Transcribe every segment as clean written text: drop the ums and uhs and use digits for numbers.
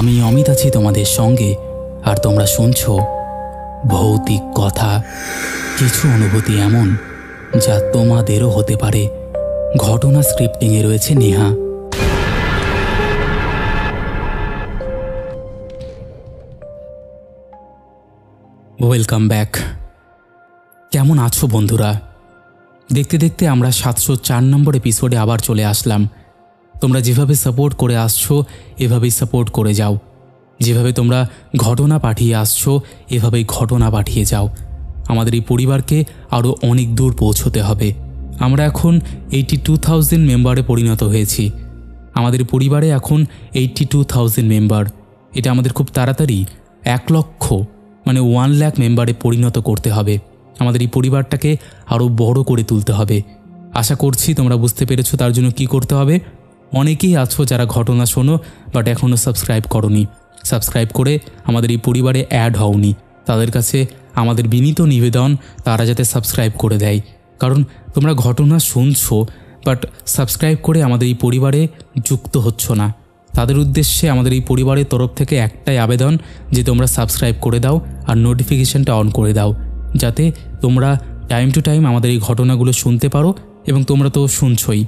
আমি অমিত আছি তোমাদের সঙ্গে, আর তোমরা শুনছো ভৌতিক কথা। কিছু অনুভূতি এমন যা তোমাদেরও হতে পারে। ঘটনা স্ক্রিপ্টিংয়ে রয়েছে নেহা। Welcome back. কেমন আছো বন্ধুরা? দেখতে দেখতে আমরা 704 নম্বর এপিসোডে আবার চলে আসলাম। তোমরা যেভাবে সাপোর্ট করে আসছো এভাবেই সাপোর্ট করে যাও। যেভাবে তোমরা ঘটনা পাঠিয়ে আসছো এভাবেই ঘটনা পাঠিয়ে যাও। আমাদের এই পরিবারকে আরও অনেক দূর পৌঁছতে হবে। আমরা এখন 82,000 মেম্বারে পরিণত হয়েছি। আমাদের পরিবারে এখন 82,000 মেম্বার। এটা আমাদের খুব তাড়াতাড়ি 1 লক্ষ মানে 1 লাখ মেম্বারে পরিণত করতে হবে। আমাদের এই পরিবারটাকে আরও বড় করে তুলতে হবে। আশা করছি তোমরা বুঝতে পেরেছো তার জন্য কি করতে হবে। অনেকেই আছো যারা ঘটনা শোনো বাট এখনও সাবস্ক্রাইব করোনি। সাবস্ক্রাইব করে আমাদের এই পরিবারে অ্যাড হওনি। তাদের কাছে আমাদের বিনীত নিবেদন তারা যাতে সাবস্ক্রাইব করে দেয়। কারণ তোমরা ঘটনা শুনছো বাট সাবস্ক্রাইব করে আমাদের এই পরিবারে যুক্ত হচ্ছ না। তাদের উদ্দেশ্যে আমাদের এই পরিবারের তরফ থেকে একটাই আবেদন যে তোমরা সাবস্ক্রাইব করে দাও আর নোটিফিকেশানটা অন করে দাও, যাতে তোমরা টাইম টু টাইম আমাদের এই ঘটনাগুলো শুনতে পারো। এবং তোমরা তো শুনছই।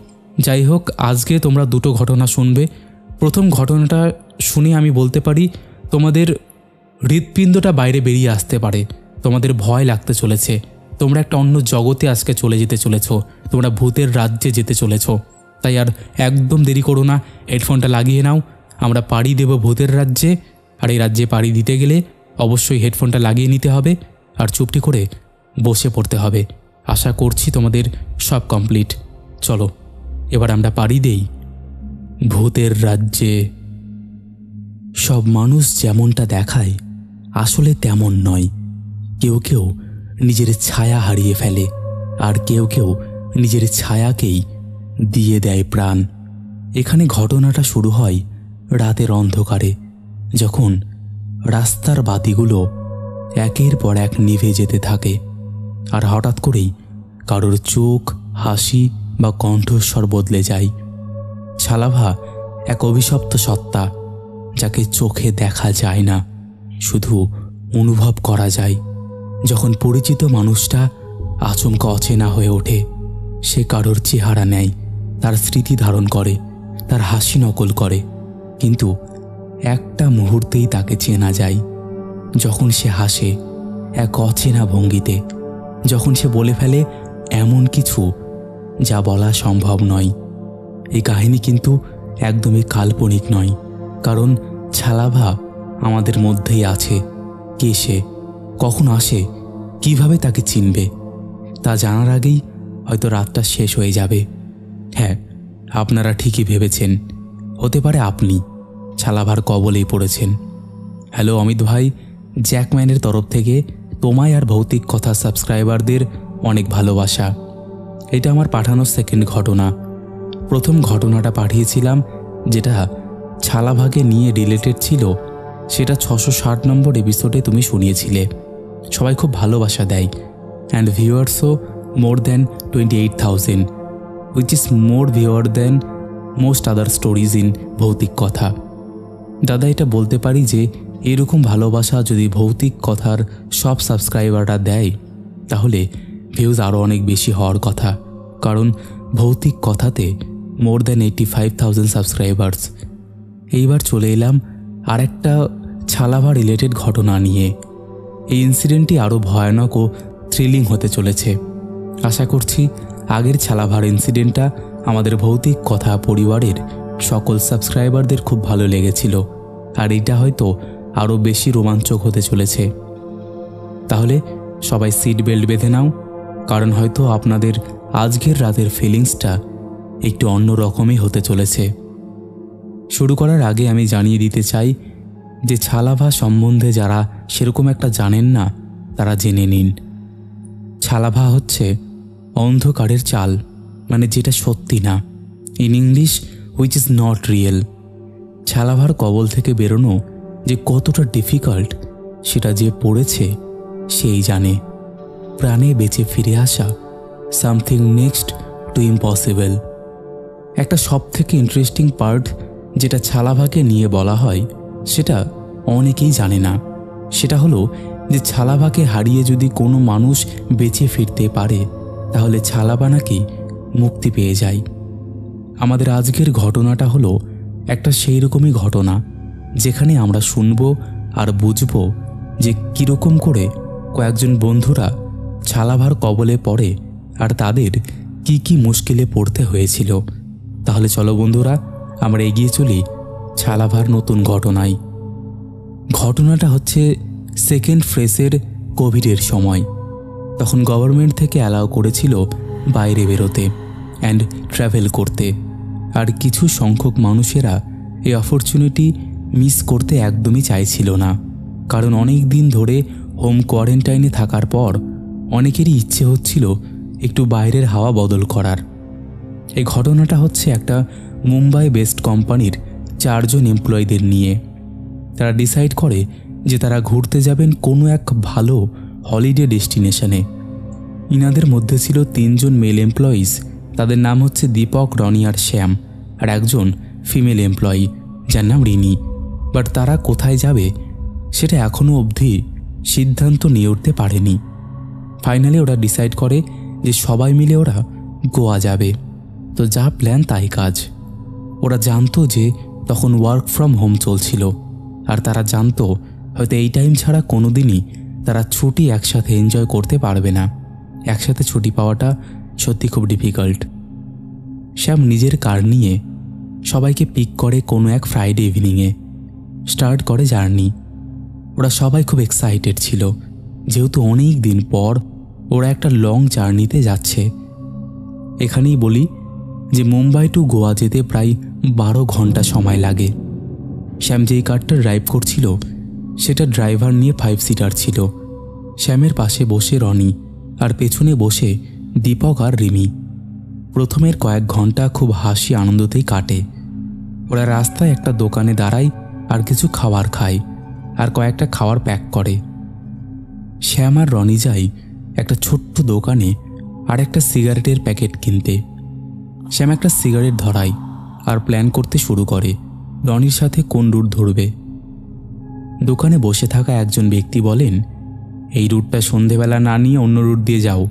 যাই হোক, আজকে তোমরা দুটো ঘটনা শুনবে। প্রথম ঘটনাটা শুনে আমি বলতে পারি তোমাদের হৃৎপিণ্ডটা বাইরে বেরিয়ে আসতে পারে। তোমাদের ভয় লাগতে চলেছে। তোমরা একটা অন্য জগতে আজকে চলে যেতে চলেছ। তোমরা ভূতের রাজ্যে যেতে চলেছ। তাই আর একদম দেরি করো না, হেডফোনটা লাগিয়ে নাও। আমরা পাড়ি দেব ভূতের রাজ্যে। আর এই রাজ্যে পাড়ি দিতে গেলে অবশ্যই হেডফোনটা লাগিয়ে নিতে হবে আর চুপটি করে বসে পড়তে হবে। আশা করছি তোমাদের সব কমপ্লিট। চলো এবার আমরা পাড়ি দেই ভূতের রাজ্যে। সব মানুষ যেমনটা দেখায় আসলে তেমন নয়। কেউ কেউ নিজের ছায়া হারিয়ে ফেলে, আর কেউ কেউ নিজের ছায়াকেই দিয়ে দেয় প্রাণ। এখানে ঘটনাটা শুরু হয় রাতের অন্ধকারে, যখন রাস্তার বাতিগুলো একের পর এক নিভে যেতে থাকে। আর হঠাৎ করেই কারোর চোখ, হাসি বা কণ্ঠস্বর বদলে যায়। ছালাভা এক অভিশপ্ত সত্তা, যাকে চোখে দেখা যায় না, শুধু অনুভব করা যায়। যখন পরিচিত মানুষটা আচমকা অচেনা হয়ে ওঠে, সে কারোর চেহারা নেয়, তার স্মৃতি ধারণ করে, তার হাসি নকল করে, কিন্তু একটা মুহূর্তেই তাকে চেনা যায়। যখন সে হাসে এক অচেনা ভঙ্গিতে, যখন সে বলে ফেলে এমন কিছু যা বলা সম্ভব নয়। এই কাহিনী কিন্তু একদমই কাল্পনিক নয়, কারণ ছালাভা আমাদের মধ্যেই আছে। কে সে, কখন আসে, কিভাবে তাকে চিনবে, তা জানার আগেই হয়তো রাতটা শেষ হয়ে যাবে। হ্যাঁ, আপনারা ঠিকই ভেবেছেন, হতে পারে আপনি ছালাভার কবলেই পড়েছেন। হ্যালো অমিত ভাই, জ্যাকম্যানের তরফ থেকে তোমায় আর ভৌতিক কথা সাবস্ক্রাইবারদের অনেক ভালোবাসা। এটা আমার পাঠানো সেকেন্ড ঘটনা। প্রথম ঘটনাটা পাঠিয়েছিলাম যেটা ছালাভাকে নিয়ে রিলেটেড ছিল, সেটা 660 নম্বর এপিসোডে তুমি শুনিয়েছিলে। সবাই খুব ভালোবাসা দেয়, অ্যান্ড ভিউয়ার্সও more than 28,000, which is more viewer than most other stories in Bhoutik Kotha. দাদা, এটা বলতে পারি যে এরকম ভালোবাসা যদি ভৌতিক কথার সব সাবস্ক্রাইবাররা দেয়, তাহলে ভিউজ আরও অনেক বেশি হওয়ার কথা। কারণ ভৌতিক কথাতে মোর দ্যান 85,000 সাবস্ক্রাইবার্স। এইবার চলে এলাম আর একটা ছালাভা রিলেটেড ঘটনা নিয়ে। এই ইনসিডেন্টটি আরও ভয়ানক ও থ্রিলিং হতে চলেছে। আশা করছি আগের ছালাভার ইনসিডেন্টটা আমাদের ভৌতিক কথা পরিবারের সকল সাবস্ক্রাইবারদের খুব ভালো লেগেছিল, আর এটা হয়তো আরও বেশি রোমাঞ্চক হতে চলেছে। তাহলে সবাই সিট বেল্ট বেঁধে নাও, কারণ হয়তো আপনাদের আজকের রাতের ফিলিংসটা একটু অন্য রকমই হতে চলেছে। শুরু করার আগে আমি জানিয়ে দিতে চাই যে ছালাভা সম্বন্ধে যারা সেরকম একটা জানেন না, তারা জেনে নিন। ছালাভা হচ্ছে অন্ধকারের চাল, মানে যেটা সত্যি না। In English, which is not real. ছালাভার কবল থেকে বেরোনো যে কতটা ডিফিকাল্ট, সেটা যে পড়েছে সেই জানে। প্রাণে বেঁচে ফিরে আসা সামথিং নেক্সট টু ইম্পসিবল। একটা সব থেকে ইন্টারেস্টিং পার্ট যেটা ছালাভাকে নিয়ে বলা হয়, সেটা অনেকেই জানে না। সেটা হলো যে ছালাবাকে হারিয়ে যদি কোনো মানুষ বেঁচে ফিরতে পারে তাহলে ছালাবা নাকি মুক্তি পেয়ে যায়। আমাদের আজকের ঘটনাটা হলো একটা সেই রকমই ঘটনা, যেখানে আমরা শুনব আর বুঝব যে কীরকম করে কয়েকজন বন্ধুরা ছালাভার কবলে পড়ে আর তাদের কি কি মুশকিলে পড়তে হয়েছিল। তাহলে চলো বন্ধুরা, আমরা এগিয়ে চলি ছালাভার নতুন ঘটনায়। ঘটনাটা হচ্ছে সেকেন্ড ফেজের কোভিডের সময়। তখন গভর্নমেন্ট থেকে অ্যালাউ করেছিল বাইরে বেরোতে অ্যান্ড ট্রাভেল করতে, আর কিছু সংখ্যক মানুষেরা এই অপরচুনিটি মিস করতে একদমই চাইছিল না, কারণ অনেক দিন ধরে হোম কোয়ারেন্টাইনে থাকার পর অনেকেরই ইচ্ছে হচ্ছিল একটু বাইরের হাওয়া বদল করার। এই ঘটনাটা হচ্ছে একটা মুম্বাই বেসড কোম্পানির 4 জন এমপ্লয়ীদের নিয়ে। তারা ডিসাইড করে যে তারা ঘুরতে যাবেন কোনো এক ভালো হলিডে ডেস্টিনেশনে। ইনাদের মধ্যে ছিল 3 জন মেল এমপ্লয়িজ, তাদের নাম হচ্ছে দীপক, রনি আর শ্যাম, আর একজন ফিমেল এমপ্লয়ি যার নাম রিনি। বাট তারা কোথায় যাবে সেটা এখনও অবধি সিদ্ধান্ত নিয়ে উঠতে পারেনি। ফাইনালি ওরা ডিসাইড করে যে সবাই মিলে ওরা গোয়া যাবে। তো যা প্ল্যান তাই কাজ। ওরা জানতো যে তখন ওয়ার্ক ফ্রম হোম চলছিল, আর তারা জানতো হয়তো এই টাইম ছাড়া কোনো দিনই তারা ছুটি একসাথে এনজয় করতে পারবে না। একসাথে ছুটি পাওয়াটা সত্যি খুব ডিফিকাল্ট। শ্যাম নিজের কার নিয়ে সবাইকে পিক করে কোনো এক ফ্রাইডে ইভিনিংয়ে। স্টার্ট করে জার্নি। ওরা সবাই খুব এক্সাইটেড ছিল, যেহেতু অনেক দিন পর ওরা একটা লং জার্নিতে যাচ্ছে। এখানেই বলি যে মুম্বাই টু গোয়া যেতে প্রায় 12 ঘন্টা সময় লাগে। শ্যাম যেই কারটা ড্রাইভ করছিল সেটা ড্রাইভার নিয়ে 5 সিটার ছিল। শ্যামের পাশে বসে রনি, আর পেছনে বসে দীপক আর রিমি। প্রথমের কয়েক ঘন্টা খুব হাসি আনন্দতেই কাটে। ওরা রাস্তায় একটা দোকানে দাঁড়ায় আর কিছু খাবার খায়, আর কয়েকটা খাবার প্যাক করে। শ্যাম আর রনি যায় একটা ছোট্ট দোকানে আর একটা সিগারেটের প্যাকেট কিনতে। শ্যাম একটা সিগারেট ধরায় আর প্ল্যান করতে শুরু করে রনির সাথে কোন রুট ধরবে। দোকানে বসে থাকা একজন ব্যক্তি বলেন, এই রুটটা সন্ধেবেলা না নিয়ে অন্য রুট দিয়ে যাও।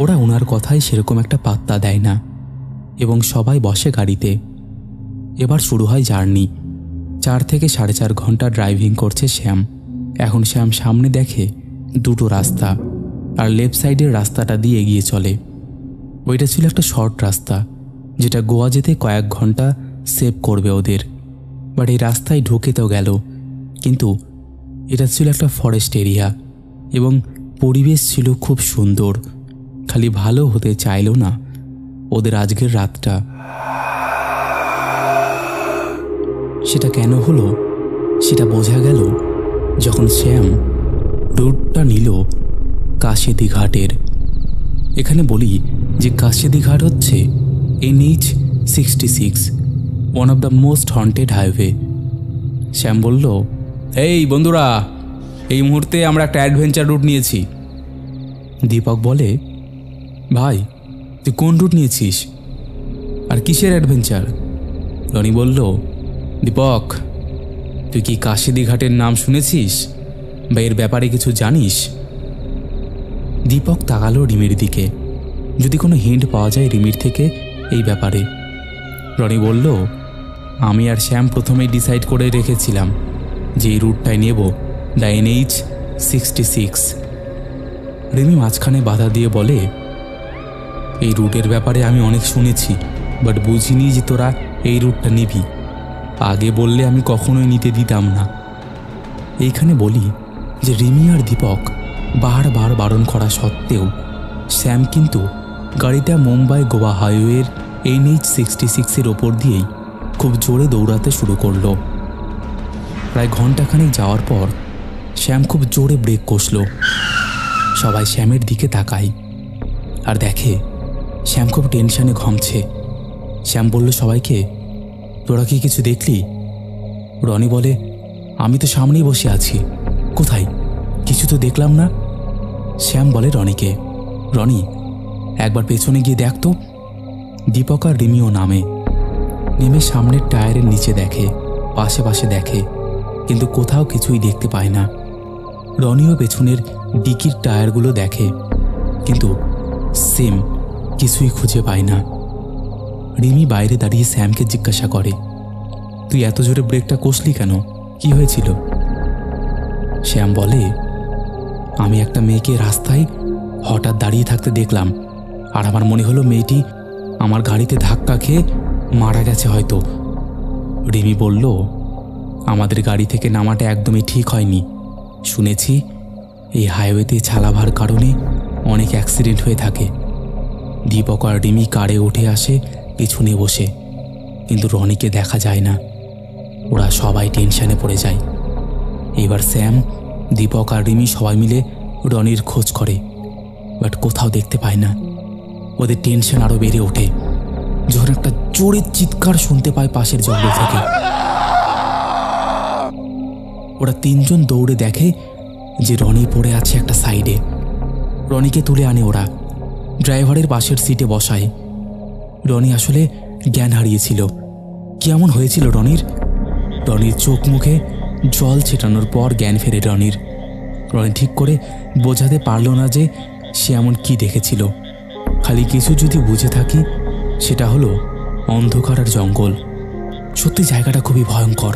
ওরা ওনার কথায় সেরকম একটা পাত্তা দেয় না এবং সবাই বসে গাড়িতে। এবার শুরু হয় জার্নি। 4 থেকে 4.5 ঘন্টা ড্রাইভিং করছে শ্যাম। এখন শ্যাম সামনে দেখে 2টো রাস্তা, আর লেফট সাইডের রাস্তাটা দিয়ে এগিয়ে চলে। ওইটা ছিল একটা শর্ট রাস্তা, যেটা গোয়া যেতে কয়েক ঘন্টা সেভ করবে ওদের। বাট এই রাস্তায় ঢুকে তো গেল, কিন্তু এটা ছিল একটা ফরেস্ট এরিয়া এবং পরিবেশ ছিল খুব সুন্দর। খালি ভালো হতে চাইল না ওদের আজকের রাতটা। সেটা কেন হলো সেটা বোঝা গেল যখন শ্যাম রুটটা নিল কাশেদি ঘাটের। এখানে বলি যে কাশেদি ঘাট হচ্ছে NH-66, one of the most haunted highway. Shyam বলল, এই বন্ধুরা, এই মুহূর্তে আমরা একটা অ্যাডভেঞ্চার রুট নিয়েছি। দীপক বলে, ভাই তুই কোন রুট নিয়েছিস আর কিসের অ্যাডভেঞ্চার? রনি বলল, দীপক, তুই কি কাশেদি ঘাটের নাম শুনেছিস বা এর ব্যাপারে কিছু জানিস? দীপক তাকালো রিমির দিকে, যদি কোনো হিন্ট পাওয়া যায় রিমির থেকে এই ব্যাপারে। রনি বলল, আমি আর শ্যাম প্রথমেই ডিসাইড করে রেখেছিলাম যে এই রুটটাই নেব, দ্য NH-66। রিমি মাঝখানে বাধা দিয়ে বলে, এই রুটের ব্যাপারে আমি অনেক শুনেছি, বাট বুঝিনি যে তোরা এই রুটটা নিবি। আগে বললে আমি কখনোই নিতে দিতাম না। এইখানে বলি যে রিমি আর দীপক বারবার বারণ করা সত্ত্বেও শ্যাম কিন্তু গাড়িটা মুম্বাই গোয়া হাইওয়ের NH-66-এর ওপর দিয়েই খুব জোরে দৌড়াতে শুরু করলো। প্রায় ঘন্টাখানেক যাওয়ার পর শ্যাম খুব জোরে ব্রেক কষল। সবাই শ্যামের দিকে তাকায় আর দেখে শ্যাম খুব টেনশনে ঘামছে। শ্যাম বলল সবাইকে, তোরা কি কিছু দেখলি? রনি বলে, আমি তো সামনেই বসে আছি, কোথায়? কিছু তো দেখলাম না। শ্যাম বলে রনিকে, রনি একবার পেছনে গিয়ে দেখ তো। দীপক আর রিমিও নেমে সামনের টায়ারের নিচে দেখে, পাশে দেখে কিন্তু কোথাও কিছুই দেখতে পায় না। রনিও পেছনের ডিকির টায়ারগুলো দেখে, কিন্তু সেম কিছুই খুঁজে পায় না। রিমি বাইরে দাঁড়িয়ে স্যামকে জিজ্ঞাসা করে, তুই এত জোরে ব্রেকটা কষলি কেন? কি হয়েছিল? শ্যাম বলে, আমি একটা মেয়েকে রাস্তায় হঠাৎ দাঁড়িয়ে থাকতে দেখলাম, আর আমার মনে হলো মেয়েটি আমার গাড়িতে ধাক্কা খেয়ে মারা গেছে হয়তো। রিমি বলল, আমাদের গাড়ি থেকে নামাটা একদমই ঠিক হয়নি। শুনেছি এই হাইওয়েতে ছালাভার কারণে অনেক অ্যাক্সিডেন্ট হয়ে থাকে। দীপক আর রিমি কারে উঠে আসে পিছনে বসে, কিন্তু রনিকে দেখা যায় না। ওরা সবাই টেনশনে পড়ে যায়। এবার স্যাম, দীপক আর রিমি সবাই মিলে রনির খোঁজ করে, বাট কোথাও দেখতে পায় না। ওদের টেনশন আরও বেড়ে ওঠে যখন একটা জোরে চিৎকার শুনতে পায় পাশের জঙ্গল থেকে। ওরা তিনজন দৌড়ে দেখে যে রনি পড়ে আছে একটা সাইডে। রনিকে তুলে আনে ওরা, ড্রাইভারের পাশের সিটে বসায়। রনি আসলে জ্ঞান হারিয়েছিল। কেমন হয়েছিল রনির? রনির চোখ মুখে জল ছেটানোর পর জ্ঞান ফেরে রনির। রনি ঠিক করে বোঝাতে পারল না যে সে এমন কি দেখেছিল। খালি কিছু যদি বুঝে থাকি, সেটা হলো অন্ধকার আর জঙ্গল। সত্যি জায়গাটা খুবই ভয়ঙ্কর।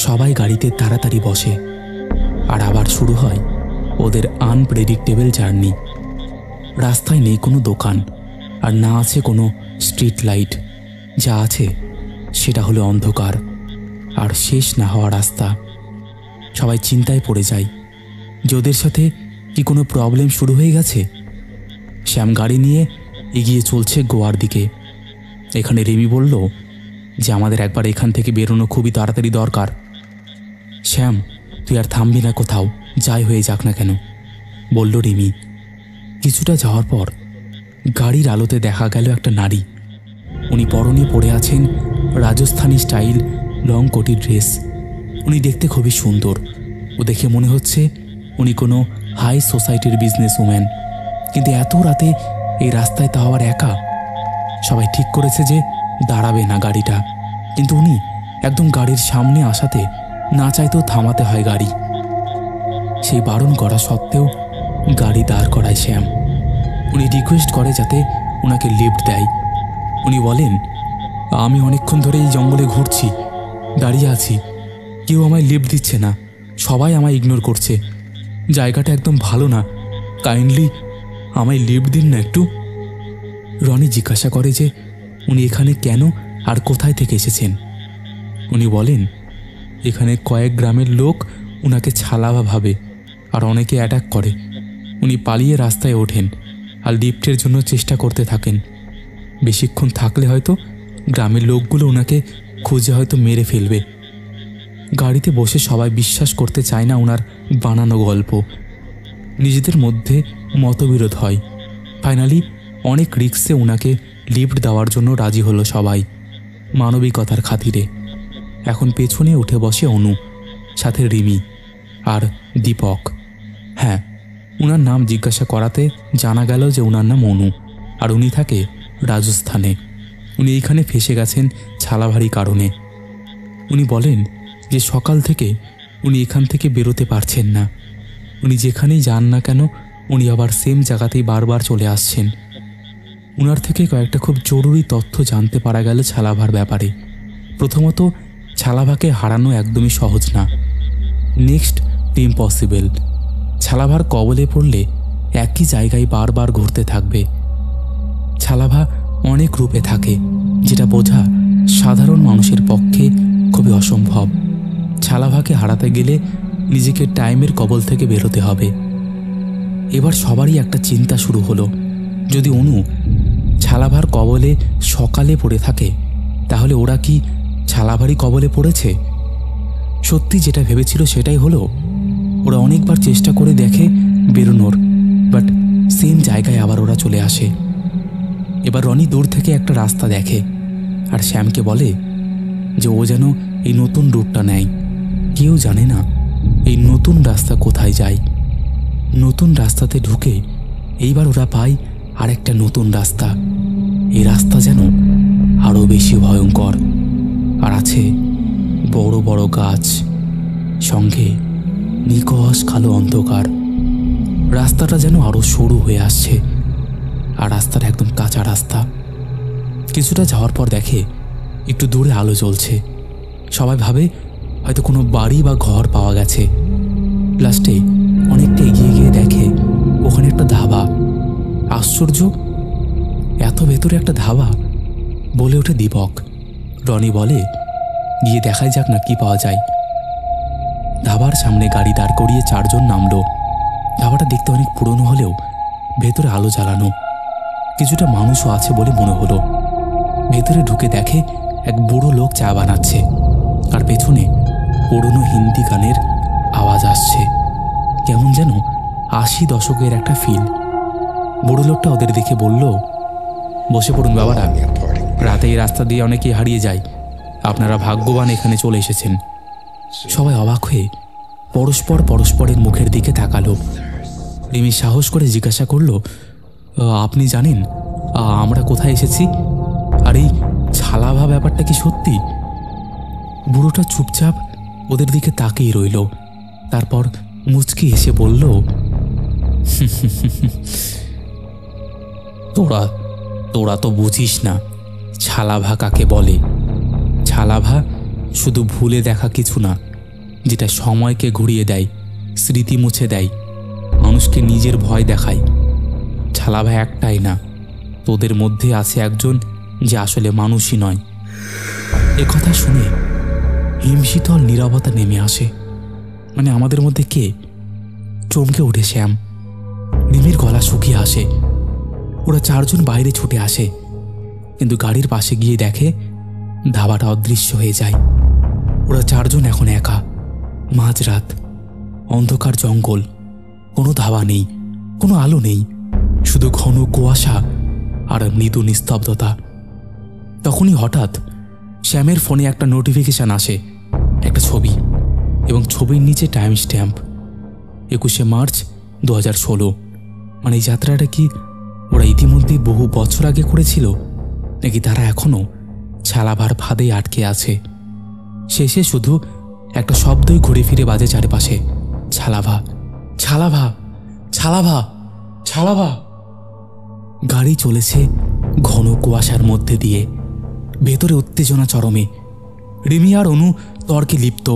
সবাই গাড়িতে তাড়াতাড়ি বসে, আর আবার শুরু হয় ওদের আনপ্রেডিক্টেবল জার্নি। রাস্তায় নেই কোনো দোকান, আর না আছে কোনো স্ট্রিট লাইট। যা আছে সেটা হলো অন্ধকার আর শেষ না হওয়া রাস্তা। সবাই চিন্তায় পড়ে যায় যে ওদের সাথে কি কোনো প্রবলেম শুরু হয়ে গেছে। শ্যাম গাড়ি নিয়ে এগিয়ে চলছে গোয়ার দিকে। এখানে রিমি বলল যে আমাদের একবার এখান থেকে বেরোনো খুবই তাড়াতাড়ি দরকার। শ্যাম, তুই আর থামবি না কোথাও, যাই হয়ে যাক না কেন, বলল রিমি। কিছুটা যাওয়ার পর গাড়ির আলোতে দেখা গেল একটা নারী। উনি পরনে পরে আছেন রাজস্থানী স্টাইল লং কোটি ড্রেস। উনি দেখতে খুবই সুন্দর। ও দেখে মনে হচ্ছে উনি কোনো হাই সোসাইটির বিজনেস উম্যান। কিন্তু এত রাতে এই রাস্তায় তাও আবার একা। সবাই ঠিক করেছে যে দাঁড়াবে না গাড়িটা, কিন্তু উনি একদম গাড়ির সামনে আসাতে না চাইতেও থামাতে হয় গাড়ি। সেই বারণ করা সত্ত্বেও গাড়ি দাঁড় করায় শ্যাম। উনি রিকোয়েস্ট করে যাতে ওনাকে লিফট দেয়। উনি বলেন, আমি অনেকক্ষণ ধরে এই জঙ্গলে ঘুরছি, দাঁড়িয়ে আছি, কেউ আমায় লিফট দিচ্ছে না, সবাই আমায় ইগনোর করছে। জায়গাটা একদম ভালো না, কাইন্ডলি আমায় লিফট দিন না একটু। রনি জিজ্ঞাসা করে যে উনি এখানে কেন আর কোথায় থেকে এসেছেন। উনি বলেন, এখানে কয়েক গ্রামের লোক উনাকে ছালাভা ভাবে আর অনেকে অ্যাটাক করে। উনি পালিয়ে রাস্তায় ওঠেন আর লিফটের জন্য চেষ্টা করতে থাকেন। বেশিক্ষণ থাকলে হয়তো গ্রামের লোকগুলো ওনাকে খুঁজে হয়তো মেরে ফেলবে। গাড়িতে বসে সবাই বিশ্বাস করতে চায় না ওনার বানানো গল্প। নিজেদের মধ্যে মতবিরোধ হয়। ফাইনালি অনেক রিস্কে ওনাকে লিফট দেওয়ার জন্য রাজি হলো সবাই, মানবিকতার খাতিরে। এখন পেছনে উঠে বসে অনু, সাথে রিমি আর দীপক। হ্যাঁ, ওনার নাম জিজ্ঞাসা করাতে জানা গেল যে ওনার নাম অনু, আর উনি থাকে রাজস্থানে। উনি এইখানে ফেসে গেছেন ছালাভারি কারণে। উনি বলেন যে সকাল থেকে উনি এখান থেকে বেরোতে পারছেন না। উনি যেখানেই যান না কেন উনি আবার সেম জায়গাতেই বারবার চলে আসছেন। ওনার থেকে কয়েকটা খুব জরুরি তথ্য জানতে পারা গেল ছালাভার ব্যাপারে। প্রথমত, ছালাভাকে হারানো একদমই সহজ না, নেক্সট ইম্পসিবল। ছালাভার কবলে পড়লে একই জায়গায় বারবার ঘুরতে থাকবে। ছালাভা অনেক রূপে থাকে, যেটা বোঝা সাধারণ মানুষের পক্ষে খুবই অসম্ভব। ছালাভাকে হারাতে গেলে নিজেকে টাইমের কবল থেকে বেরোতে হবে। এবার সবারই একটা চিন্তা শুরু হলো, যদি অনু ছালাভার কবলে সকালে পড়ে থাকে, তাহলে ওরা কি ছালাভারই কবলে পড়েছে? সত্যি যেটা ভেবেছিল সেটাই হলো। ওরা অনেকবার চেষ্টা করে দেখে বেরোনোর, বাট সেম জায়গায় আবার ওরা চলে আসে। এবার রনি দূর থেকে একটা রাস্তা দেখে আর শ্যামকে বলে যে ও যেন এই নতুন রুটটা নেয়। কেউ জানে না এই নতুন রাস্তা কোথায় যায়। নতুন রাস্তাতে ঢুকে এইবার ওরা পায় আরেকটা নতুন রাস্তা। এই রাস্তা যেন আরও বেশি ভয়ঙ্কর, আর আছে বড় বড় গাছ, সঙ্গে নিকষ কালো অন্ধকার। রাস্তাটা যেন আরো সরু হয়ে আসছে, আর রাস্তাটা একদম কাঁচা রাস্তা। কিছুটা যাওয়ার পর দেখে একটু দূরে আলো জ্বলছে। সবাই ভাবে হয়তো কোনো বাড়ি বা ঘর পাওয়া গেছে। লাস্টে অনেকটা এগিয়ে গিয়ে দেখে ওখানে একটা ধাবা। আশ্চর্য, এত ভেতরে একটা ধাবা! বলে ওঠে দীপক। রনি বলে, গিয়ে দেখাই যাক না কি পাওয়া যায়। ধাবার সামনে গাড়ি দাঁড় করিয়ে 4 জন নামলো। ধাবাটা দেখতে অনেক পুরনো হলেও ভেতরে আলো জ্বালানো। কিছুটা মানুষও আছে বলে মনে হলো। ভেতরে ঢুকে দেখে এক বুড়ো লোক চা বানাচ্ছে, আর পেছনে পুরনো হিন্দি গানের আওয়াজ আসছে। কেমন যেন 80 দশকের একটা ফিল। বুড়ো লোকটা ওদের দেখে বলল, বসে পড়ুন বাবারা, রাতে এই রাস্তা দিয়ে অনেকেই হারিয়ে যায়, আপনারা ভাগ্যবান এখানে চলে এসেছেন। সবাই অবাক হয়ে পরস্পরের মুখের দিকে তাকালো। রিমি সাহস করে জিজ্ঞাসা করলো, আপনি জানেন আমরা কোথায় এসেছি? আর এই ছালাভা ব্যাপারটা কি সত্যি? বুড়োটা চুপচাপ ওদের দিকে তাকিয়ে রইল। তারপর মুচকি এসে বলল, তোরা তো বুঝিস না ছালাভা কাকে বলে। ছালাভা শুধু ভুলে দেখা কিছু না, যেটা সময়কে ঘুরিয়ে দেয়, স্মৃতি মুছে দেয়, মানুষকে নিজের ভয় দেখায়। ছালাভা একটাই না, তোদের মধ্যে আছে একজন যে আসলে মানুষই নয়। একথা শুনে হিমশীতল নীরবতা নেমে আসে। মানে আমাদের মধ্যে কে? চমকে ওঠে শ্যাম। রিমির গলা শুকিয়ে আসে। ওরা 4 জন বাইরে ছুটে আসে, কিন্তু গাড়ির পাশে গিয়ে দেখে ধাবাটা অদৃশ্য হয়ে যায়। ওরা 4 জন এখন একা, মাঝরাত, অন্ধকার জঙ্গল, কোনো ধাবা নেই, কোনো আলো নেই, শুধু ঘন কুয়াশা আর মৃদু নিস্তব্ধতা। তখনই হঠাৎ শ্যামের ফোনে একটা নোটিফিকেশন আসে, একটা ছবি, এবং ছবির নিচে টাইম স্ট্যাম্প 21শে মার্চ 2016। মানে এই যাত্রাটা কি ওরা ইতিমধ্যে বহু বছর আগে করেছিল, নাকি তারা এখনো ছালাভার ফাঁদেই আটকে আছে? শেষে শুধু একটা শব্দই ঘুরে ফিরে বাজে চারপাশে, ছালাভা, ছালাভা, ছালাভা, ছালাভা। গাড়ি চলেছে ঘন কুয়াশার মধ্যে দিয়ে। ভেতরে উত্তেজনা চরমে। রিমি আর অনু তর্কে লিপ্ত।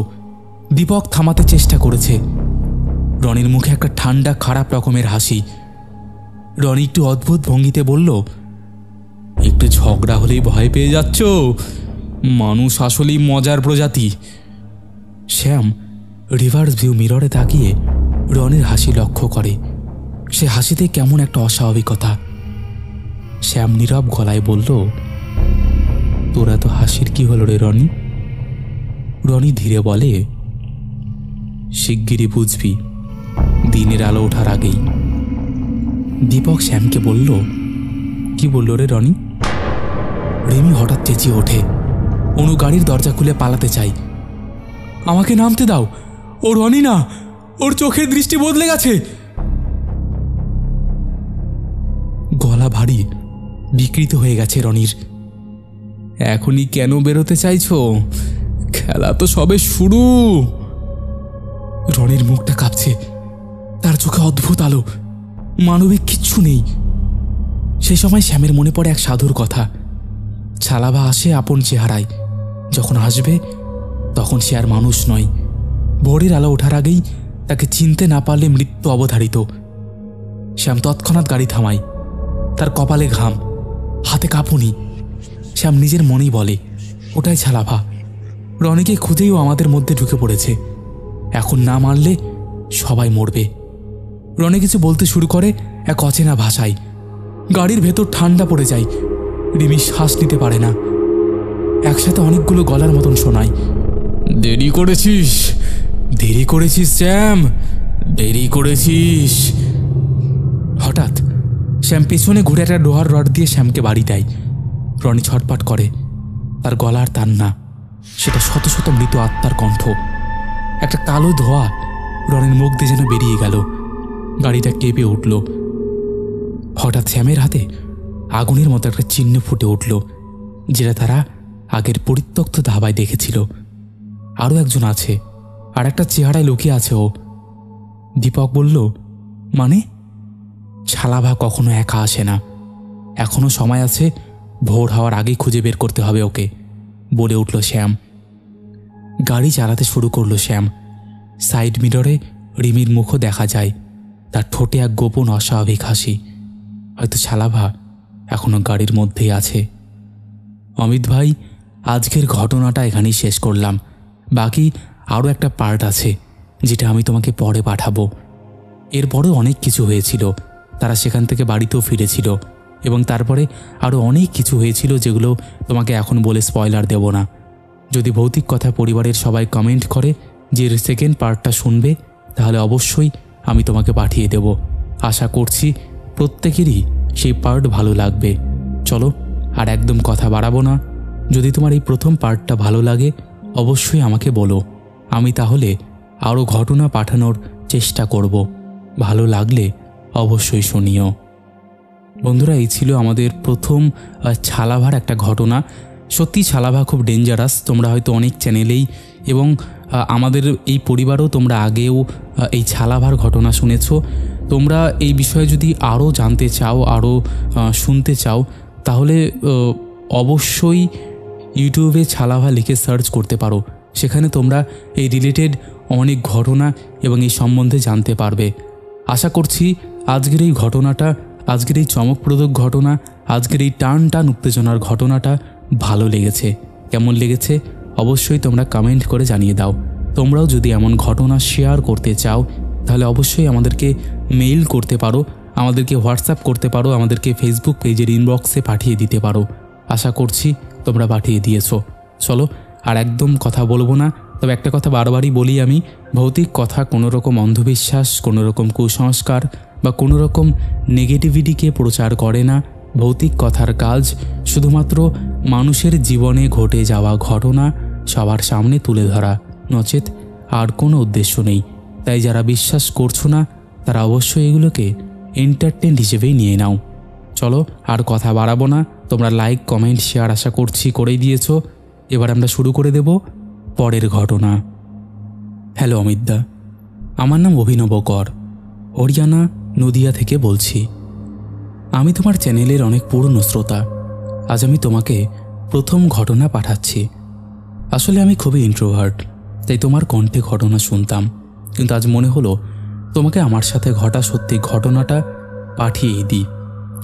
দীপক থামাতে চেষ্টা করেছে। রনির মুখে একটা ঠান্ডা খারাপ রকমের হাসি। রনি একটু অদ্ভুত ভঙ্গিতে বলল, একটু ঝগড়া হলেই ভয় পেয়ে যাচ্ছ? মানুষ আসলেই মজার প্রজাতি। শ্যাম রিভার্স ভিউ মিররে তাকিয়ে রনির হাসি লক্ষ্য করে। সে হাসিতে কেমন একটা অস্বাভাবিকতা। শ্যাম নীরব গলায় বলল, তোরা তো হাসির কি হলো রে রনি? রনি ধীরে বলে, শিগগিরই বুঝবি, দিনের আলো ওঠার আগেই। দীপক শ্যামকে বলল, কি বলল রে রনি? রিমি হঠাৎ চেঁচিয়ে ওঠে। অনু গাড়ির দরজা খুলে পালাতে চাই। আমাকে নামতে দাও, ও রনি না, ওর চোখের দৃষ্টি বদলে গেছে। গলা ভারী, বিকৃত হয়ে গেছে রনির। এখনই কেন বেরোতে চাইছো? খেলা তো সবে শুরু। রনির মুখটা কাঁপছে, তার চোখে অদ্ভুত আলো, মানবিক কিচ্ছু নেই। সেই সময় শ্যামের মনে পড়ে এক সাধুর কথা, ছালাভা আসে আপন চেহারায়, যখন আসবে তখন সে আর মানুষ নয়। ভোরের আলো ওঠার আগেই তাকে চিনতে না পারলে মৃত্যু অবধারিত। শ্যাম তৎক্ষণাৎ গাড়ি থামায়। তার কপালে ঘাম, হাতে কাঁপুনি। শ্যাম নিজের মনেই বলে, ওটাই ছালাভা। রনিকে খুঁজেই ও আমাদের মধ্যে ঢুকে পড়েছে। এখন না মারলে সবাই মরবে। রনি কিছু বলতে শুরু করে এক অচেনা ভাষায়। গাড়ির ভেতর ঠান্ডা পড়ে যায়। রিমি শ্বাস নিতে পারে না। একসাথে অনেকগুলো গলার মতন শোনায়, দেরি করেছিস, দেরি করেছিস শ্যাম, দেরি করেছিস। হঠাৎ শ্যাম পেছনে ঘুরে একটা লোহার রড দিয়ে শ্যামকে বাড়ি দেয়। রনি ছটপট করে। তার গলার তার না, সেটা শত শত মৃত আত্মার কণ্ঠ। একটা কালো ধোঁয়া রনির মুখ দিয়ে যেন বেরিয়ে গেল। গাড়িটা কেঁপে উঠল। হঠাৎ শ্যামের হাতে আগুনের মতো একটা চিহ্ন ফুটে উঠল, যেটা তারা আগের পরিত্যক্ত ধাবায় দেখেছিল। আরও একজন আছে, আর একটা চেহারায় লুকিয়ে আছে ও। দীপক বলল, মানে? শালাভা কখনো একা আসে না, এখনো সময় আছে, ভোর হওয়ার আগেই খুঁজে বের করতে হবে ওকে, বলে উঠল শ্যাম। গাড়ি চালাতে শুরু করলো শ্যাম। সাইড মিররে রিমির মুখও দেখা যায়, তার ঠোঁটে এক গোপন অস্বাভাবিক হাসি। হয়তো শালাভা এখনো গাড়ির মধ্যেই আছে। অমিত ভাই, আজকের ঘটনাটা এখানেই শেষ করলাম। বাকি আরও একটা পার্ট আছে, যেটা আমি তোমাকে পরে পাঠাবো। এরপরেও অনেক কিছু হয়েছিল, তারা সেখান থেকে বাড়িতেও ফিরেছিল, এবং তারপরে আরও অনেক কিছু হয়েছিল যেগুলো তোমাকে এখন বলে স্পয়লার দেব না। যদি ভৌতিক কথা পরিবারের সবাই কমেন্ট করে যে সেকেন্ড পার্টটা শুনবে, তাহলে অবশ্যই আমি তোমাকে পাঠিয়ে দেব। আশা করছি প্রত্যেকেরই সেই পার্ট ভালো লাগবে। চলো আর একদম কথা বাড়াবো না। যদি তোমার এই প্রথম পার্টটা ভালো লাগে অবশ্যই আমাকে বলো, আমি তাহলে আরও ঘটনা পাঠানোর চেষ্টা করব। ভালো লাগলে অবশ্যই শুনিও। বন্ধুরা, এই ছিল আমাদের প্রথম ছালাভার একটা ঘটনা। সত্যি ছালাভা খুব ডেঞ্জারাস। তোমরা হয়তো অনেক চ্যানেলেই এবং আমাদের এই পরিবারেও তোমরা আগেও এই ছালাভার ঘটনা শুনেছ। তোমরা এই বিষয়ে যদি আরও জানতে চাও, আরও শুনতে চাও, তাহলে অবশ্যই ইউটিউবে ছালাভা লিখে সার্চ করতে পারো। সেখানে তোমরা এই রিলেটেড অনেক ঘটনা এবং এই সম্বন্ধে জানতে পারবে। আশা করছি আজকের এই ঘটনাটা, আজকের এই চমকপ্রদ ঘটনা, আজকের এই টান উত্তেজনার ঘটনাটা ভালো লেগেছে। কেমন লেগেছে অবশ্যই তোমরা কমেন্ট করে জানিয়ে দাও। তোমরাও যদি এমন ঘটনা শেয়ার করতে চাও তাহলে অবশ্যই আমাদেরকে মেইল করতে পারো, আমাদেরকে হোয়াটসঅ্যাপ করতে পারো, আমাদেরকে ফেসবুক পেজের ইনবক্সে পাঠিয়ে দিতে পারো। আশা করছি তোমরা পাঠিয়ে দিয়েছো। চলো আর একদম কথা বলবো না, তবে একটা কথা বারবারই বলি আমি, ভৌতিক কথা কোনো রকম অন্ধবিশ্বাস, কোনো রকম কুসংস্কার বা কোনো রকম নেগেটিভিটিকে প্রচার করে না। ভৌতিক কথার কাজ শুধুমাত্র মানুষের জীবনে ঘটে যাওয়া ঘটনা সবার সামনে তুলে ধরা, নচেত আর কোনো উদ্দেশ্য নেই। তাই যারা বিশ্বাস করছো না তারা অবশ্যই এগুলোকে এন্টারটেইনমেন্ট হিসেবেই নিয়ে নাও। চলো আর কথা বাড়াবো না, তোমরা লাইক, কমেন্ট, শেয়ার আশা করছি করেই দিয়েছো। এবার আমরা শুরু করে দেব পরের ঘটনা। হ্যালো অমিতদা, আমার নাম অভিনব কর, হরিয়ানা নদিয়া থেকে বলছি। আমি তোমার চ্যানেলের অনেক পুরনো শ্রোতা। আজ আমি তোমাকে প্রথম ঘটনা পাঠাচ্ছি। আসলে আমি খুবই ইন্ট্রোভার্ট, তাই তোমার কণ্ঠে ঘটনা শুনতাম, কিন্তু আজ মনে হলো তোমাকে আমার সাথে ঘটা সত্যি ঘটনাটা পাঠিয়েই দিই।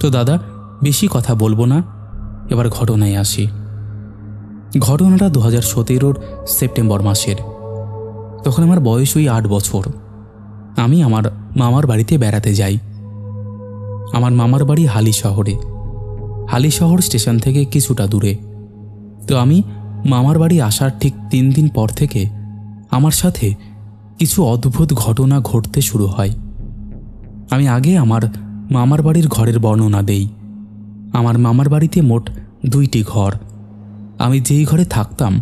তো দাদা, বেশি কথা বলবো না, এবার ঘটনায় আসি। ঘটনাটা 2017 সেপ্টেম্বর মাসের। তখন আমার বয়স ওই 8 বছর। আমি আমার মামার বাড়িতে বেড়াতে যাই। আমার মামার বাড়ি হালি শহরে। হালি শহর স্টেশন থেকে কিছুটা দূরে। তো আমি মামার বাড়ি আসার ঠিক 3 দিন পর থেকে আমার সাথে কিছু অদ্ভুত ঘটনা ঘটতে শুরু হয়। আমি আগে আমার মামার বাড়ির ঘরের বর্ণনা দেই। আমার মামার বাড়িতে মোট 2টি ঘর। আমি যেই ঘরে থাকতাম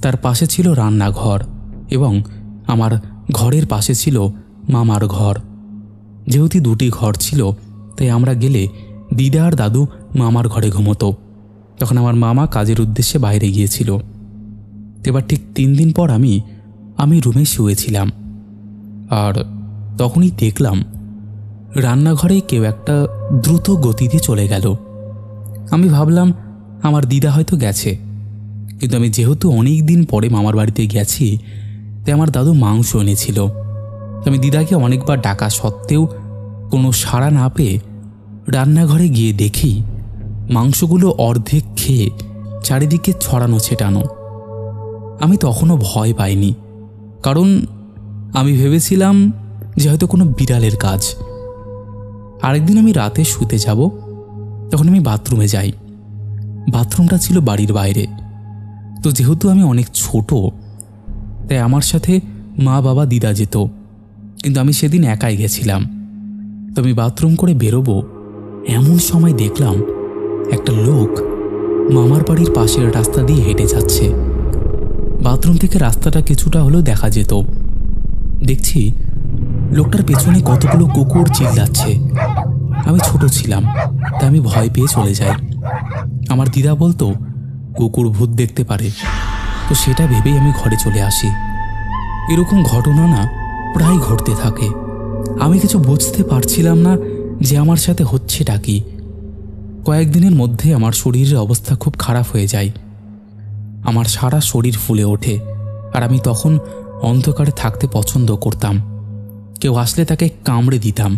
তার পাশে ছিল রান্নাঘর এবং আমার ঘরের পাশে ছিল মামার ঘর। যেহেতু 2টি ঘর ছিল তাই আমরা গেলে দিদা আর দাদু মামার ঘরে ঘুমতো। তখন আমার মামা কাজের উদ্দেশ্যে বাইরে গিয়েছিল। এবার ঠিক 3 দিন পর আমি রুমে শুয়েছিলাম, আর তখনই দেখলাম রান্নাঘরে কেউ একটা দ্রুত গতিতে চলে গেল। আমি ভাবলাম আমার দিদা হয়তো গেছে, কিন্তু আমি যেহেতু অনেক দিন পরে মামার বাড়িতে গেছি তাই আমার দাদু মাংস এনেছিল। আমি দিদাকে অনেকবার ডাকা সত্ত্বেও কোনো সাড়া না পেয়ে রান্নাঘরে গিয়ে দেখি মাংসগুলো অর্ধেক খেয়ে চারিদিকে ছড়ানো ছেটানো। আমি তখনও ভয় পাইনি, কারণ আমি ভেবেছিলাম যে হয়তো কোনো বিড়ালের কাজ। আরেকদিন আমি রাতে শুতে যাব, তখন আমি বাথরুমে যাই। বাথরুমটা ছিল বাড়ির বাইরে। তো যেহেতু আমি অনেক ছোট তাই আমার সাথে মা, বাবা, দিদা যেত, কিন্তু আমি সেদিন একাই গেছিলাম। তো আমি বাথরুম করে বেরোবো এমন সময় দেখলাম একটা লোক মামার বাড়ির পাশের রাস্তা দিয়ে হেঁটে যাচ্ছে। বাথরুম থেকে রাস্তাটা কিছুটা হলেও দেখা যেত। দেখছি লোকটার পেছনে কতগুলো কুকুর চিল্লাচ্ছে। আমি ছোট ছিলাম তাই আমি ভয় পেয়ে চলে যাই। আমার দিদা বলতো কুকুর ভূত দেখতে পারে, তো সেটা ভেবেই আমি ঘরে চলে আসি। এরকম ঘটনা না প্রায় ঘটতে থাকে। আমি কিছু বুঝতে পারছিলাম না যে আমার সাথে হচ্ছেটা কি। কয়েকদিনের মধ্যে আমার শরীরের অবস্থা খুব খারাপ হয়ে যায়। আমার সারা শরীর ফুলে ওঠে, আর আমি তখন অন্ধকারে থাকতে পছন্দ করতাম। কেউ আসলে তাকে কামড়ে দিতাম,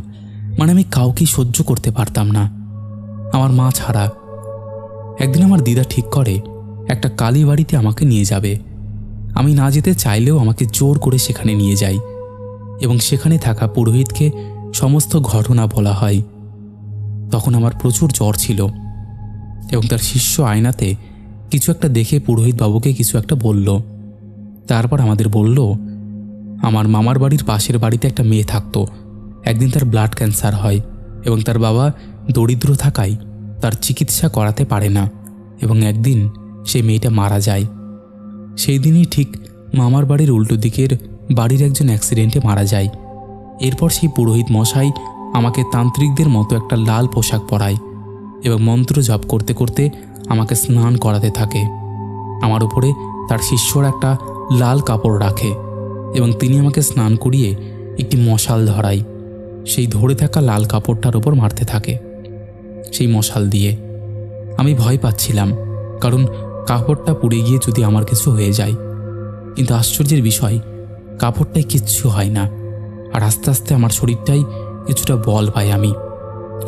মানে আমি কাউকে সহ্য করতে পারতাম না, আমার মা ছাড়া। একদিন আমার দিদা ঠিক করে একটা কালী বাড়িতে আমাকে নিয়ে যাবে। আমি না যেতে চাইলেও আমাকে জোর করে সেখানে নিয়ে যায় এবং সেখানে থাকা পুরোহিতকে সমস্ত ঘটনা বলা হয়। তখন আমার প্রচুর জ্বর ছিল এবং তার শিষ্য আয়নাতে কিছু একটা দেখে পুরোহিত বাবুকে কিছু একটা বলল। তারপর আমাদের বলল, আমার মামার বাড়ির পাশের বাড়িতে একটা মেয়ে থাকতো। একদিন তার ব্লাড ক্যান্সার হয় এবং তার বাবা দরিদ্র থাকায় তার চিকিৎসা করাতে পারে না এবং একদিন সেই মেয়েটা মারা যায়। সেই দিনই ঠিক মামার বাড়ির উল্টো দিকের বাড়ির একজন অ্যাক্সিডেন্টে মারা যায়। এরপর সেই পুরোহিত মশাই আমাকে তান্ত্রিকদের মতো একটা লাল পোশাক পরায় এবং মন্ত্র জপ করতে করতে আমাকে স্নান করাতে থাকে। আমার উপরে তার শিষ্যরা একটা লাল কাপড় রাখে এবং তিনি আমাকে স্নান করিয়ে একটি মশাল ধরায়। সেই ধরে থাকা লাল কাপড়টার উপর মারতে থাকে সেই মশাল দিয়ে। আমি ভয় পাচ্ছিলাম, কারণ কাপড়টা পুড়ে গিয়ে যদি আমার কিছু হয়ে যায়। কিন্তু আশ্চর্যের বিষয়, কাপড়টায় কিচ্ছু হয় না, আর আস্তে আস্তে আমার শরীরটাই কিছুটা বল পাই।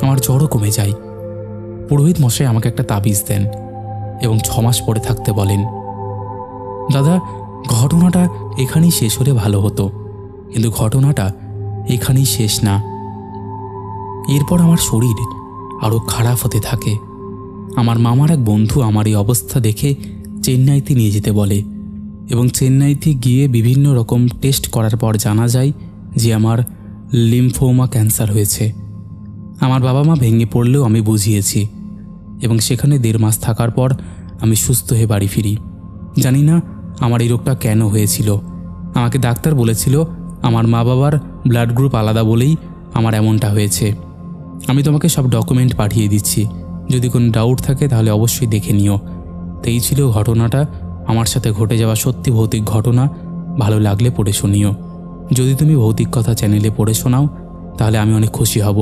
আমার জ্বরও কমে যায়। পুরোহিত মশাই আমাকে একটা তাবিজ দেন এবং 6 মাস পরে থাকতে বলেন। দাদা, ঘটনাটা এখানেই শেষ হলে ভালো হতো, কিন্তু ঘটনাটা এখানেই শেষ না। এরপর আমার শরীর আরও খারাপ হতে থাকে। আমার মামার এক বন্ধু আমার এই অবস্থা দেখে চেন্নাইতে নিয়ে যেতে বলে এবং চেন্নাইতে গিয়ে বিভিন্ন রকম টেস্ট করার পর জানা যায় যে আমার লিম্ফোমা ক্যান্সার হয়েছে। আমার বাবা মা ভেঙে পড়লেও আমি বুঝিয়েছি এবং সেখানে 1.5 মাস থাকার পর আমি সুস্থ হয়ে বাড়ি ফিরি। জানি না আমার এই রোগটা কেন হয়েছিল। আমাকে ডাক্তার বলেছিল আমার মা বাবার ব্লাড গ্রুপ আলাদা বলেই আমার এমনটা হয়েছে। আমি তোমাকে সব ডকুমেন্ট পাঠিয়ে দিচ্ছি, যদি কোনো ডাউট থাকে তাহলে অবশ্যই দেখে নিও। তো এই ছিল ঘটনাটা, আমার সাথে ঘটে যাওয়া সত্যি ভৌতিক ঘটনা। ভালো লাগলে পড়ে শুনিও। যদি তুমি ভৌতিক কথা চ্যানেলে পড়ে শোনাও তাহলে আমি অনেক খুশি হব।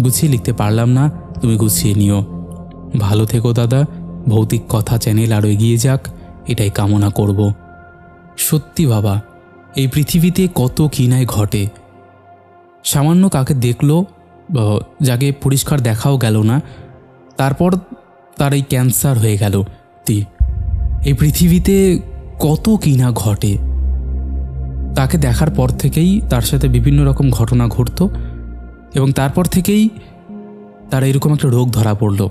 গুছিয়ে লিখতে পারলাম না, তুমি গুছিয়ে নিও। ভালো থেকো দাদা। ভৌতিক কথা চ্যানেল আরও এগিয়ে যাক, এটাই কামনা করব। সত্যি বাবা, এই পৃথিবীতে কত কি নাই ঘটে। সামান্য কাকে দেখলো, যাকে পরিষ্কার দেখাও গেল না, তারপর তার এই ক্যান্সার হয়ে গেল। এই পৃথিবীতে কত কি না ঘটে। তাকে দেখার পর থেকেই তার সাথে বিভিন্ন রকম ঘটনা ঘটতো এবং তারপর থেকেই তার এরকম একটা রোগ ধরা পড়ল।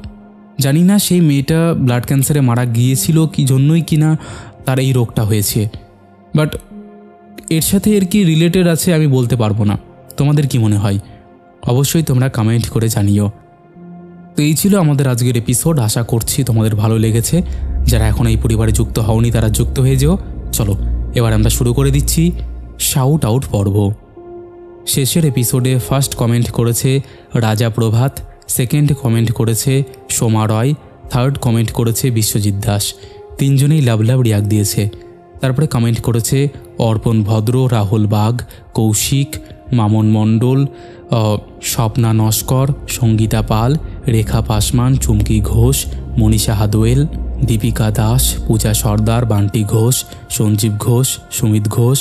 জানি না সেই মেয়েটা ব্লাড ক্যান্সারে মারা গিয়েছিল কি জন্যই কিনা তার এই রোগটা হয়েছে, বাট এর সাথে এর কি রিলেটেড আছে আমি বলতে পারবো না। তোমাদের কি মনে হয় অবশ্যই তোমরা কমেন্ট করে জানিও। তো এই ছিল আমাদের আজকের এপিসোড। আশা করছি তোমাদের ভালো লেগেছে। যারা এখন এই পরিবারে যুক্ত হওনি তারা যুক্ত হয়ে যেও। চলো এবার আমরা শুরু করে দিচ্ছি শাউট আউট পর্ব। শেষের এপিসোডে ফার্স্ট কমেন্ট করেছে রাজা প্রভাত, সেকেন্ড কমেন্ট করেছে সোমা রয়, থার্ড কমেন্ট করেছে বিশ্বজিৎ দাস। 3 জনেই লাভ রিয়াক্ট দিয়েছে। তারপরে কমেন্ট করেছে অর্পণ ভদ্র, রাহুল বাগ, কৌশিক, মামন মণ্ডল, স্বপ্না নস্কর, সঙ্গীতা পাল, রেখা পাসমান, চুমকি ঘোষ, মনীষা হাদোয়েল, দীপিকা দাস, পূজা সর্দার, বান্টি ঘোষ, সঞ্জীব ঘোষ, সুমিত ঘোষ,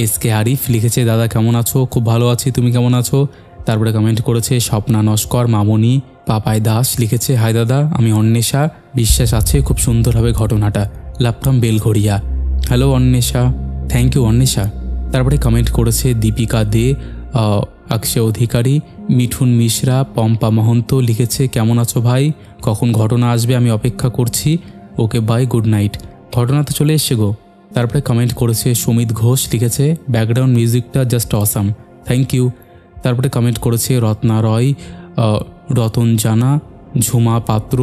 SK আরিফ লিখেছে দাদা কেমন আছো? খুব ভালো আছি, তুমি কেমন আছো? তারপরে কমেন্ট করেছে স্বপ্না নস্কর, মামনি, পাপাই দাস লিখেছে হাই দাদা, আমি অন্বেষা, বিশ্বাস আছে খুব সুন্দর হবে ঘটনাটা, love from Belgharia. Hello Anwesha, thank you Anwesha. তারপরে কমেন্ট করেছে দীপিকা দে, অক্ষয় অধিকারী, মিঠুন মিশ্রা, পম্পা মহন্ত লিখেছে কেমন আছো ভাই, কখন ঘটনা আসবে আমি অপেক্ষা করছি, ওকে বাই, গুড নাইট। ঘটনা তো চলে এসছে গো। তারপরে কমেন্ট করেছে সুমিত ঘোষ, লিখেছে ব্যাকগ্রাউন্ড মিউজিকটা জাস্ট অসাম, থ্যাংক ইউ। তারপরে কমেন্ট করেছে রত্না রয়, রতন জানা, ঝুমা পাত্র,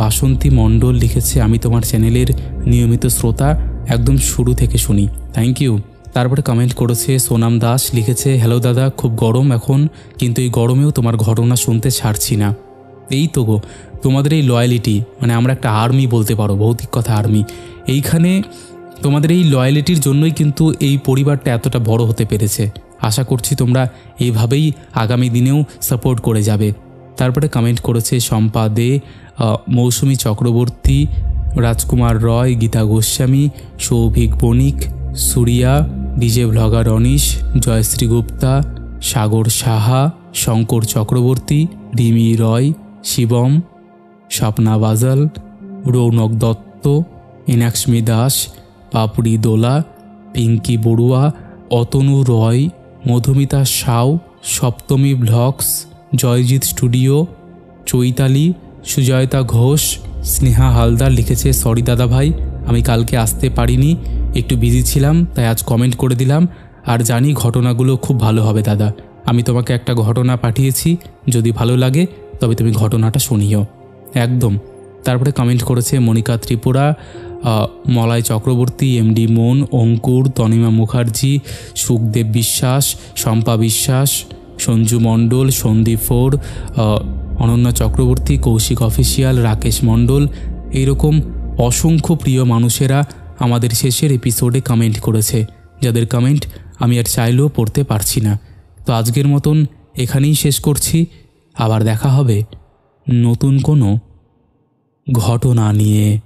বাসন্তী মণ্ডল লিখেছে আমি তোমার চ্যানেলের নিয়মিত শ্রোতা, একদম শুরু থেকে শুনি, থ্যাংক ইউ। তারপরে কমেন্ট করেছে সোনাম দাস, লিখেছে হ্যালো দাদা, খুব গরম এখন, কিন্তু এই গরমেও তোমার ঘটনা শুনতে ছাড়ছি না। এই তো গো তোমাদের এই লয়ালিটি, মানে আমরা একটা আর্মি বলতে পারো, ভৌতিক কথা আর্মি। এইখানে তোমাদের এই লয়ালিটির জন্যই কিন্তু এই পরিবারটা এতটা বড় হতে পেরেছে। আশা করছি তোমরা এইভাবেই আগামী দিনেও সাপোর্ট করে যাবে। তারপরে কমেন্ট করেছে Shampa De, Mousumi Chakraborty, Rajkumar Roy, Gita Goswami, Souvik Banik, Suriya, DJ vlogger Anish, Joyshree Gupta, Sagar Saha, Shankar Chakraborty, Rimi Roy, Shivam, Swapna Bajal, Rounak Dutta, Minakshi Das, Papri Dola, Pinky Barua, Atanu Roy, Madhumita Shaw, Saptami blogs, Joyjit studio, Chaitali, Sujayata Ghosh, Sneha Haldar লিখেছে সরি দাদা ভাই, আমি কালকে আসতে পারিনি, একটু বিজি ছিলাম, তাই আজ কমেন্ট করে দিলাম। আর জানি ঘটনাগুলো খুব ভালো হবে দাদা, আমি তোমাকে একটা ঘটনা পাঠিয়েছি, যদি ভালো লাগে তবে তুমি ঘটনাটা শুনিও। একদম। তারপরে কমেন্ট করেছে মনিকা ত্রিপুরা, মলয় চক্রবর্তী, এমডি মন, অঙ্কুর, তনিমা মুখার্জি, সুখদেব বিশ্বাস, শম্পা বিশ্বাস, সঞ্জু মণ্ডল, সন্দীপ ফোর, অনন্যা চক্রবর্তী, কৌশিক অফিসিয়াল, রাকেশ মণ্ডল, এইরকম অসংখ্য প্রিয় মানুষেরা আমাদের শেষের এপিসোডে কমেন্ট করেছে, যাদের কমেন্ট আমি আর চাইলেও পড়তে পারছি না। তো আজকের মতন এখানেই শেষ করছি। আবার দেখা হবে নতুন কোনো ঘটনা নিয়ে।